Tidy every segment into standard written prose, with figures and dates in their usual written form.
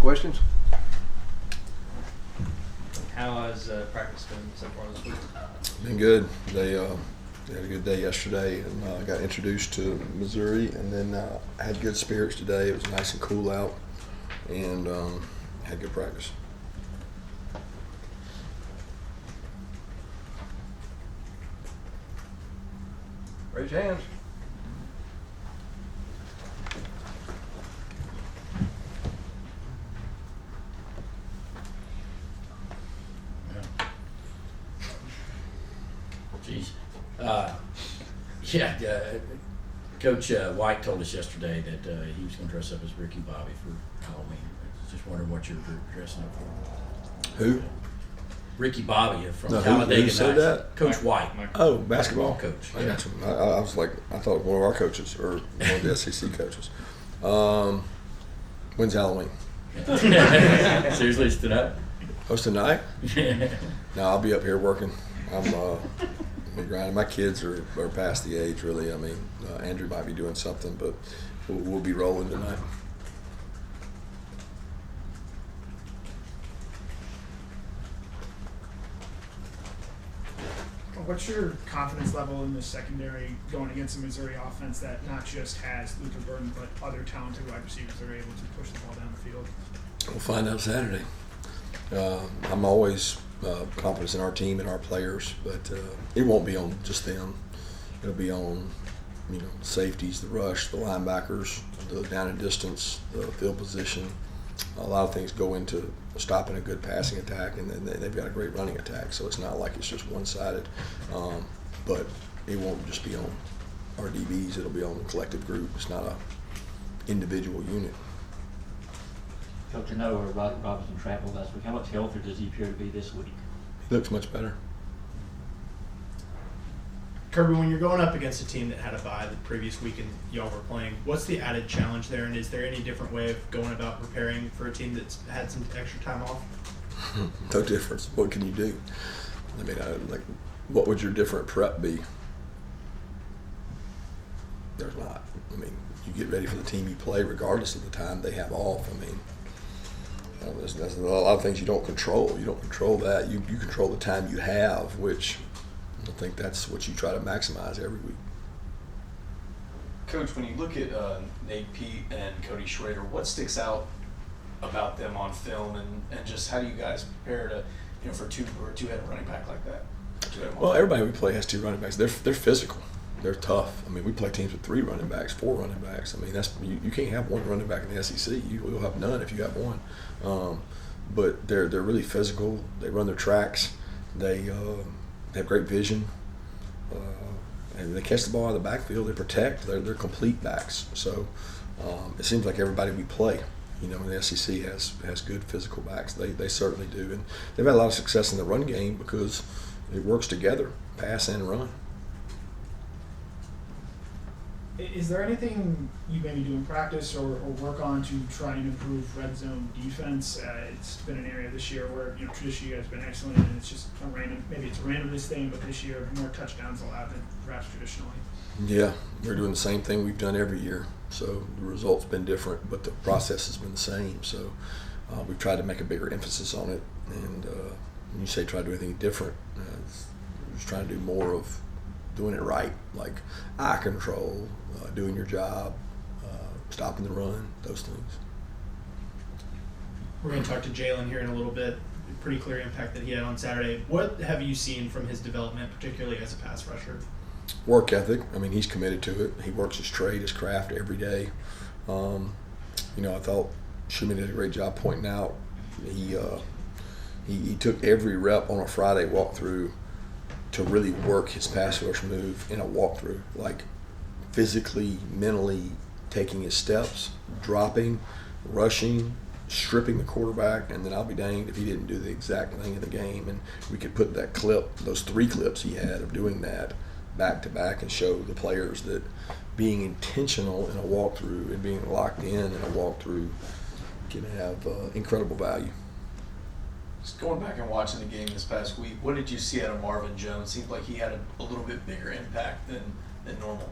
questions? How has practice been so far this week? Been good. They had a good day yesterday, and got introduced to Missouri, and then had good spirits today. It was nice and cool out, and had good practice. Raise your hands. Jeez. Coach White told us yesterday that he was going to dress up as Ricky Bobby for Halloween. I was just wondering what you're dressing up for. Who? Ricky Bobby from No, Talladega who said Nights. that? Coach White. Oh, basketball coach. I got you. I was like, I thought one of our coaches or one of the SEC coaches. When's Halloween? Seriously, it's tonight? Oh, it's tonight? No, I'll be up here working. I'm grinding. My kids are past the age, really. I mean, Andrew might be doing something, but we'll be rolling tonight. What's your confidence level in the secondary going against a Missouri offense that not just has Luther Burden, but other talented wide receivers that are able to push the ball down the field? We'll find out Saturday. I'm always confident in our team and our players, but it won't be on just them. It'll be on, safeties, the rush, the linebackers, the down and distance, the field position. A lot of things go into stopping a good passing attack, and then they've got a great running attack. So it's not like it's just one-sided. But it won't just be on our DBs. It'll be on the collective group. It's not a individual unit. Coach, I know Robinson traveled last week. How much healthier does he appear to be this week? He looks much better. Kirby, when you're going up against a team that had a bye the previous week and y'all were playing, what's the added challenge there, and is there any different way of going about preparing for a team that's had some extra time off? No difference. What can you do? I mean, what would your different prep be? There's not. I mean, you get ready for the team you play regardless of the time they have off. I mean, there's a lot of things you don't control. You don't control that. You control the time you have, which I think that's what you try to maximize every week. Coach, when you look at Nate Pete and Cody Schrader, what sticks out about them on film, and just how do you guys prepare to, for two-head running back like that? Well, everybody we play has two running backs. They're physical. They're tough. I mean, we play teams with 3 running backs, 4 running backs. I mean, that's you can't have one running back in the SEC. You'll have none if you have one. But they're really physical. They run their tracks. They have great vision. And they catch the ball out of the backfield. They protect. They're complete backs. So it seems like everybody we play, in the SEC has good physical backs. They certainly do. And they've had a lot of success in the run game because it works together, pass and run. Is there anything you maybe do in practice or work on to try and improve red zone defense? It's been an area this year where traditionally you guys have been excellent, and it's just a random. Maybe it's a randomness thing, but this year more touchdowns allowed than perhaps traditionally. Yeah, we're doing the same thing we've done every year. So the result's been different, but the process has been the same. So we've tried to make a bigger emphasis on it. And when you say try to do anything different, we're just trying to do more of doing it right, like eye control, doing your job, stopping the run, those things. We're going to talk to Jaylen here in a little bit. Pretty clear impact that he had on Saturday. What have you seen from his development, particularly as a pass rusher? Work ethic. I mean, he's committed to it. He works his trade, his craft every day. I thought Schumann did a great job pointing out. He took every rep on a Friday walkthrough to really work his pass rush move in a walkthrough, like physically, mentally taking his steps, dropping, rushing, stripping the quarterback, and then I'll be danged if he didn't do the exact thing in the game. And we could put that clip, those 3 clips he had of doing that back to back, and show the players that being intentional in a walkthrough and being locked in a walkthrough can have incredible value. Just going back and watching the game this past week, what did you see out of Marvin Jones? Seemed like he had a little bit bigger impact than normal.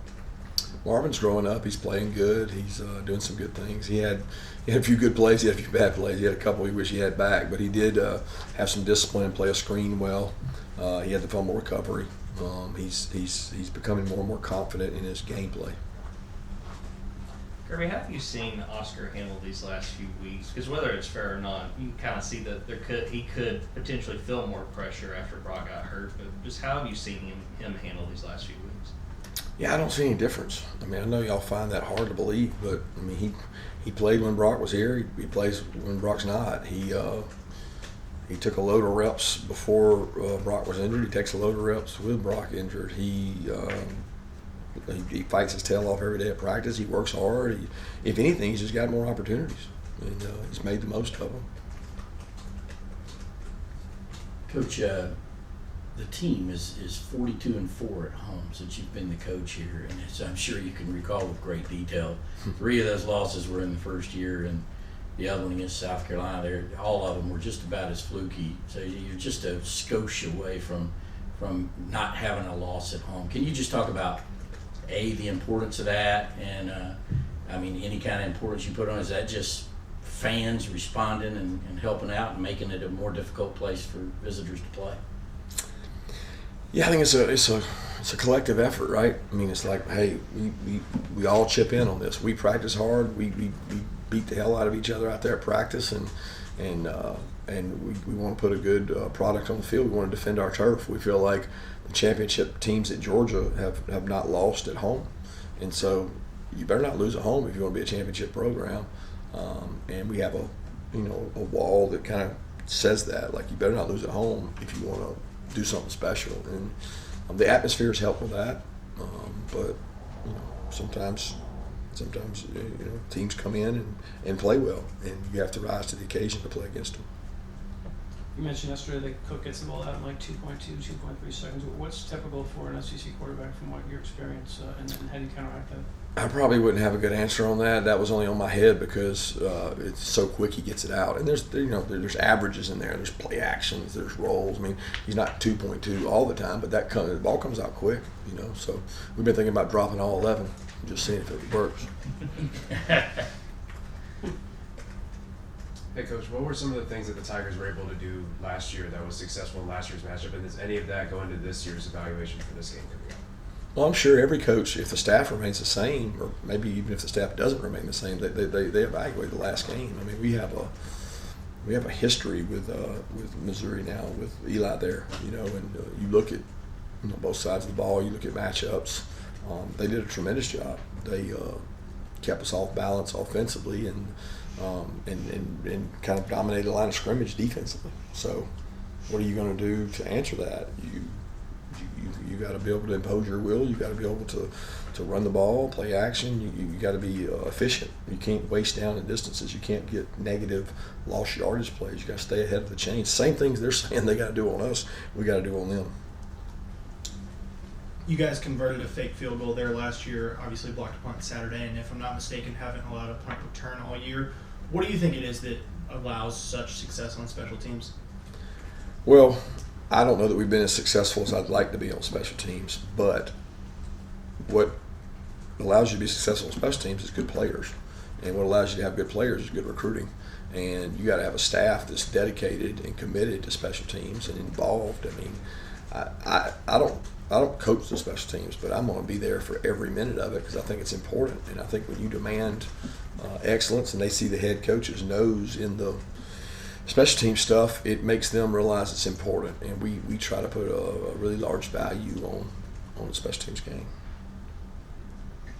Marvin's growing up. He's playing good. He's doing some good things. He had a few good plays. He had a few bad plays. He had a couple he wish he had back, but he did have some discipline and play a screen well. He had the fumble recovery. He's becoming more and more confident in his gameplay. Kirby, how have you seen Oscar handle these last few weeks? Because whether it's fair or not, you can kind of see that he could potentially feel more pressure after Brock got hurt. But just how have you seen him handle these last few weeks? Yeah, I don't see any difference. I mean, I know y'all find that hard to believe, but I mean, he played when Brock was here. He plays when Brock's not. He took a load of reps before Brock was injured. He takes a load of reps with Brock injured. He fights his tail off every day at practice. He works hard. If anything, he's just got more opportunities, and he's made the most of them. Coach, the team is 42-4 at home since you've been the coach here, and I'm sure you can recall with great detail. 3 of those losses were in the first year, and the other one against South Carolina. All of them were just about as fluky. So you're just a skosh away from not having a loss at home. Can you just talk about the importance of that, and I mean, any kind of importance you put on? Is that just fans responding and helping out and making it a more difficult place for visitors to play? Yeah, I think it's a collective effort, right? I mean, it's like, hey, we all chip in on this. We practice hard. We beat the hell out of each other out there at practice, and we want to put a good product on the field. We want to defend our turf. We feel like the championship teams at Georgia have not lost at home, and so you better not lose at home if you want to be a championship program. And we have a wall that kind of says that, like, you better not lose at home if you want to do something special. And the atmospheres help with that, but sometimes teams come in and play well, and you have to rise to the occasion to play against them. You mentioned yesterday that Cook gets the ball out in like 2.2, 2.3 seconds. What's typical for an SEC quarterback from what your experience, and how do you counteract that? I probably wouldn't have a good answer on that. That was only on my head because it's so quick he gets it out. And there's averages in there. There's play actions. There's rolls. I mean, he's not 2.2 all the time, but the ball comes out quick. So we've been thinking about dropping all 11, just seeing if it works. Hey, Coach, what were some of the things that the Tigers were able to do last year that was successful in last year's matchup, and does any of that go into this year's evaluation for this game coming up? Well, I'm sure every coach, if the staff remains the same, or maybe even if the staff doesn't remain the same, they evaluate the last game. I mean, we have a history with Missouri now, with Eli there, and you look at both sides of the ball. You look at matchups. They did a tremendous job. They kept us off balance offensively and kind of dominated the line of scrimmage defensively. So, what are you going to do to answer that? You got to be able to impose your will. You got to be able to run the ball, play action. You got to be efficient. You can't waste down in distances. You can't get negative lost yardage plays. You got to stay ahead of the chain. Same things they're saying they got to do on us, we got to do on them. You guys converted a fake field goal there last year, obviously blocked a punt Saturday, and if I'm not mistaken, haven't allowed a punt return all year. What do you think it is that allows such success on special teams? Well, I don't know that we've been as successful as I'd like to be on special teams, but what allows you to be successful on special teams is good players. And what allows you to have good players is good recruiting. And you got to have a staff that's dedicated and committed to special teams and involved. I mean, I don't coach the special teams, but I'm going to be there for every minute of it because I think it's important. And I think when you demand excellence and they see the head coach's nose in the special team stuff, it makes them realize it's important. And we try to put a really large value on the special teams game.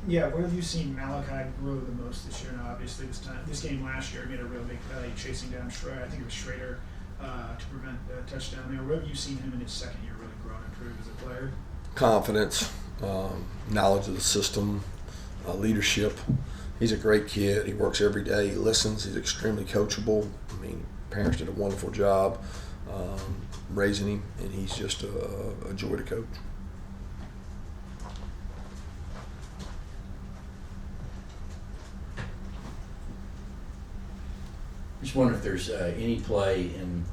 Yeah, where have you seen Malachi grow the most this year? Now, obviously, this game last year made a real big play chasing down Schrader. I think it was Schrader to prevent a touchdown there. Where have you seen him in his second year really grow and improve as a player? Confidence, Knowledge of the system, leadership. He's a great kid. He works every day. He listens. He's extremely coachable. I mean, parents did a wonderful job raising him, and he's just a joy to coach. Just wonder if there's any play in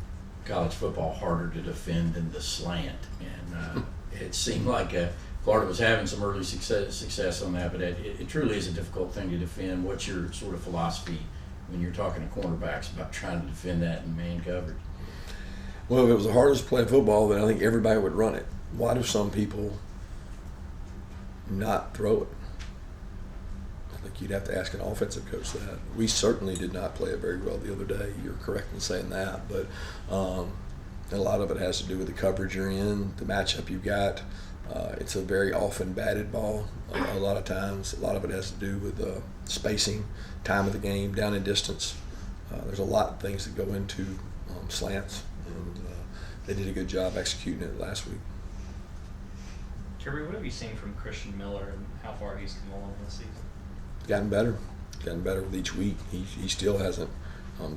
college football harder to defend than the slant. And it seemed like Florida was having some early success on that, but it truly is a difficult thing to defend. What's your sort of philosophy when you're talking to cornerbacks about trying to defend that in man coverage? Well, if it was the hardest to play football, then I think everybody would run it. Why do some people not throw it? I think you'd have to ask an offensive coach that. We certainly did not play it very well the other day. You're correct in saying that, but a lot of it has to do with the coverage you're in, the matchup you got. It's a very often batted ball a lot of times. A lot of it has to do with spacing, time of the game, down and distance. There's a lot of things that go into slants, and they did a good job executing it last week. Kirby, what have you seen from Christian Miller and how far he's come along this season? Gotten better with each week. He still hasn't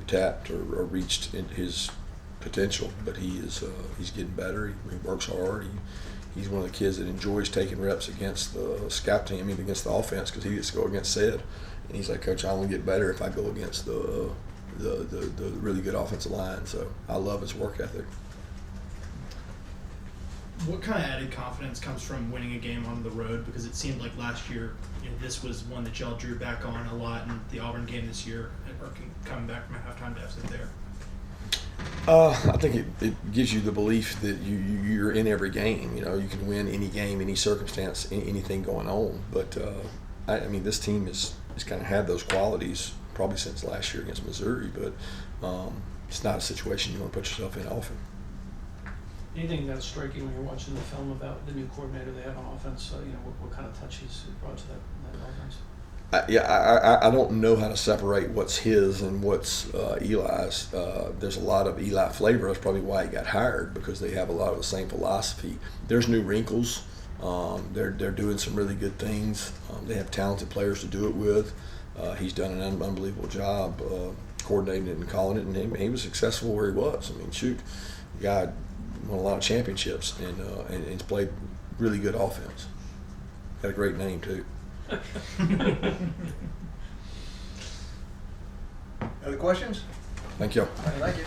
tapped or reached his potential, but he's getting better. He works hard. He's one of the kids that enjoys taking reps against the scout team, even against the offense, because he gets to go against Sid. And he's like, Coach, I only get better if I go against the really good offensive line. So I love his work ethic. What kind of added confidence comes from winning a game on the road? Because it seemed like last year, this was one that y'all drew back on a lot, and the Auburn game this year, or coming back from a halftime deficit there. I think it gives you the belief that you're in every game. You can win any game, any circumstance, anything going on. But I mean, this team has kind of had those qualities probably since last year against Missouri. But it's not a situation you want to put yourself in often. Anything that's striking when you're watching the film about the new coordinator they have on offense? What kind of touch he's brought to that offense? I don't know how to separate what's his and what's Eli's. There's a lot of Eli flavor. That's probably why he got hired, because they have a lot of the same philosophy. There's new wrinkles. They're doing some really good things. They have talented players to do it with. He's done an unbelievable job coordinating it and calling it, and he was successful where he was. I mean, shoot, the guy won a lot of championships and he's played really good offense. Got a great name too. Other questions? Thank you. All right, thank you.